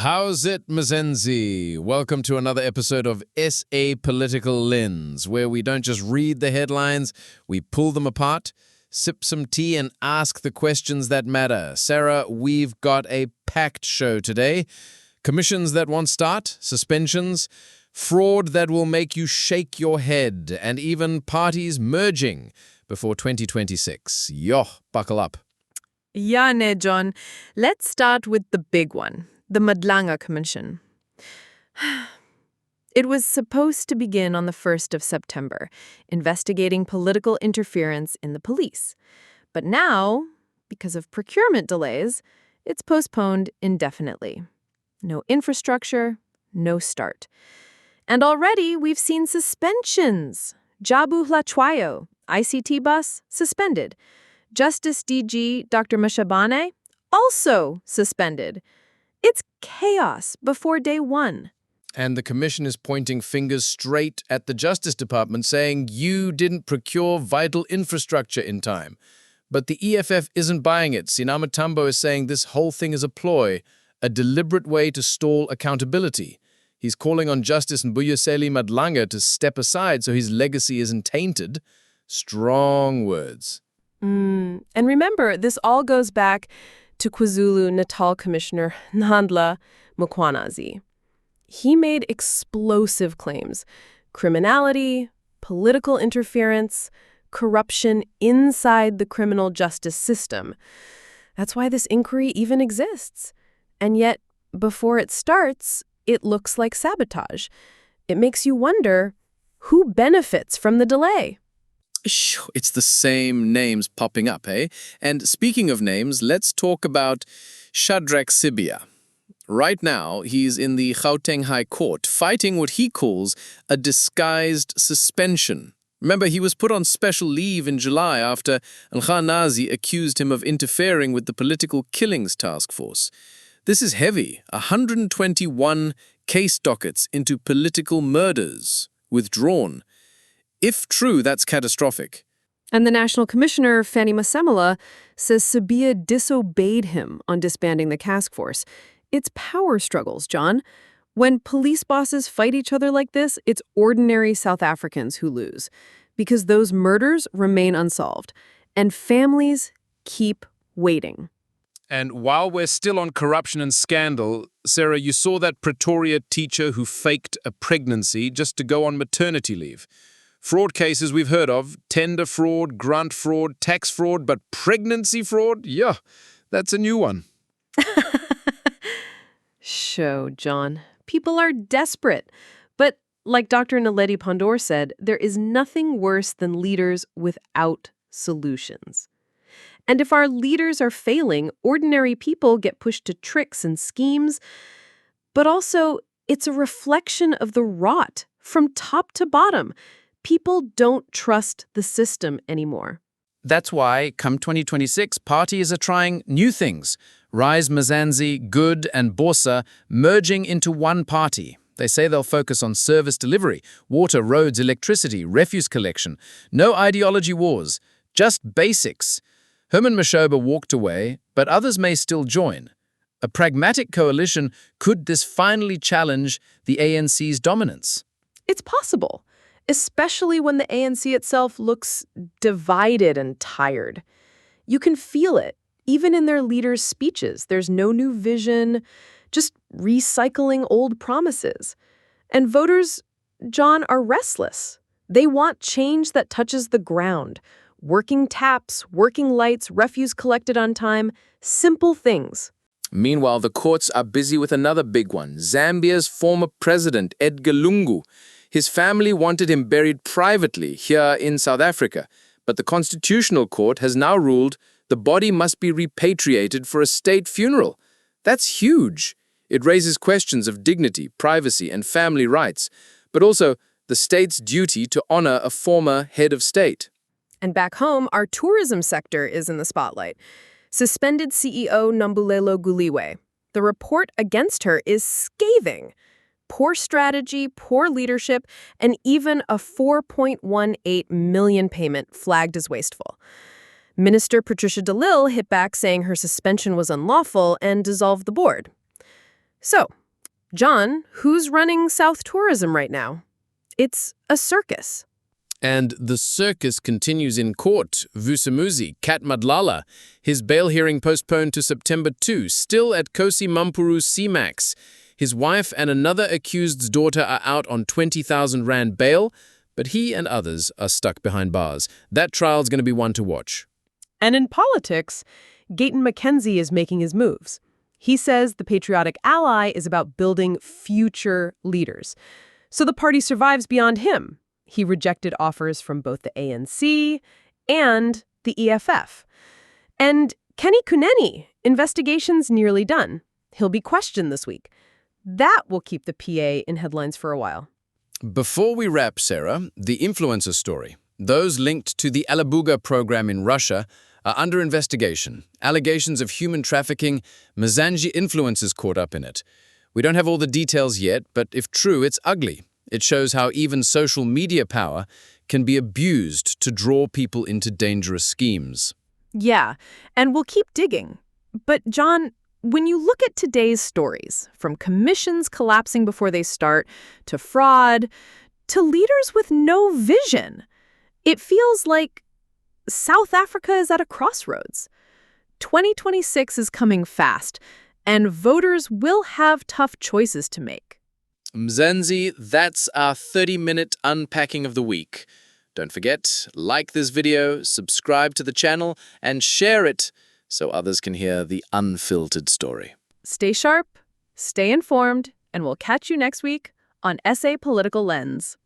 How's it, Mazenzi? Welcome to another episode of SA Political Lens, where we don't just read the headlines, we pull them apart, sip some tea, and ask the questions that matter. Sarah, we've got a packed show today. Commissions that won't start, suspensions, fraud that will make you shake your head, and even parties merging before 2026. Yo, buckle up. Yeah, ne, John. Let's start with the big one. The Madlanga Commission. It was supposed to begin on the 1st of September, investigating political interference in the police. But now, because of procurement delays, it's postponed indefinitely. No infrastructure, no start. And already we've seen suspensions. Jabu Hlachwayo, ICT bus, suspended. Justice DG Dr. Mashabane, also suspended. It's chaos before day one. And the commission is pointing fingers straight at the Justice Department, saying you didn't procure vital infrastructure in time. But the EFF isn't buying it. Sinama Tambo is saying this whole thing is a ploy, a deliberate way to stall accountability. He's calling on Justice Mbuyiseli Madlanga to step aside so his legacy isn't tainted. Strong words. And remember, this all goes back to KwaZulu-Natal Commissioner Nhlanhla Mukhwanazi. He made explosive claims: criminality, political interference, corruption inside the criminal justice system. That's why this inquiry even exists. And yet, before it starts, it looks like sabotage. It makes you wonder, who benefits from the delay? It's the same names popping up, eh? And speaking of names, let's talk about Shadrach Sibia. Right now, he's in the Gauteng High Court, fighting what he calls a disguised suspension. Remember, he was put on special leave in July after Nkanazi accused him of interfering with the Political Killings Task Force. This is heavy, 121 case dockets into political murders, withdrawn. If true, that's catastrophic. And the National Commissioner, Fanny Masemela, says Sibia disobeyed him on disbanding the task force. It's power struggles, John. When police bosses fight each other like this, it's ordinary South Africans who lose, because those murders remain unsolved, and families keep waiting. And while we're still on corruption and scandal, Sarah, you saw that Pretoria teacher who faked a pregnancy just to go on maternity leave. Fraud cases we've heard of: tender fraud, grant fraud, tax fraud, but pregnancy fraud? Yeah, that's a new one. Show, John. People are desperate. But like Dr. Naledi Pandor said, there is nothing worse than leaders without solutions. And if our leaders are failing, ordinary people get pushed to tricks and schemes. But also, it's a reflection of the rot from top to bottom. People don't trust the system anymore. That's why, come 2026, parties are trying new things. Rise, Mzansi, Good, and Bosa merging into one party. They say they'll focus on service delivery, water, roads, electricity, refuse collection. No ideology wars, just basics. Herman Mashaba walked away, but others may still join. A pragmatic coalition, could this finally challenge the ANC's dominance? It's possible, especially when the ANC itself looks divided and tired. You can feel it, even in their leaders' speeches. There's no new vision, just recycling old promises. And voters, John, are restless. They want change that touches the ground. Working taps, working lights, refuse collected on time, simple things. Meanwhile, the courts are busy with another big one: Zambia's former president, Edgar Lungu. His family wanted him buried privately here in South Africa, but the Constitutional Court has now ruled the body must be repatriated for a state funeral. That's huge. It raises questions of dignity, privacy, and family rights, but also the state's duty to honor a former head of state. And back home, our tourism sector is in the spotlight. Suspended CEO Nambulelo Guliwe. The report against her is scathing. Poor strategy, poor leadership, and even a $4.18 million payment flagged as wasteful. Minister Patricia de Lille hit back saying her suspension was unlawful and dissolved the board. So, John, who's running South Tourism right now? It's a circus. And the circus continues in court. Vusamuzi, Kat Madlala, his bail hearing postponed to September 2, still at Kosi Mampuru C-Max. His wife and another accused's daughter are out on 20,000 Rand bail, but he and others are stuck behind bars. That trial's going to be one to watch. And in politics, Gayton McKenzie is making his moves. He says the Patriotic Ally is about building future leaders. So the party survives beyond him. He rejected offers from both the ANC and the EFF. And Kenny Kuneni, investigation's nearly done. He'll be questioned this week. That will keep the PA in headlines for a while. Before we wrap, Sarah, the influencer story. Those linked to the Alabuga program in Russia are under investigation. Allegations of human trafficking, Mzansi influencers caught up in it. We don't have all the details yet, but if true, it's ugly. It shows how even social media power can be abused to draw people into dangerous schemes. Yeah, and we'll keep digging. But John, when you look at today's stories, from commissions collapsing before they start, to fraud, to leaders with no vision, it feels like South Africa is at a crossroads. 2026 is coming fast, and voters will have tough choices to make. Mzansi, that's our 30-minute unpacking of the week. Don't forget, like this video, subscribe to the channel, and share it so others can hear the unfiltered story. Stay sharp, stay informed, and we'll catch you next week on SA Political Lens.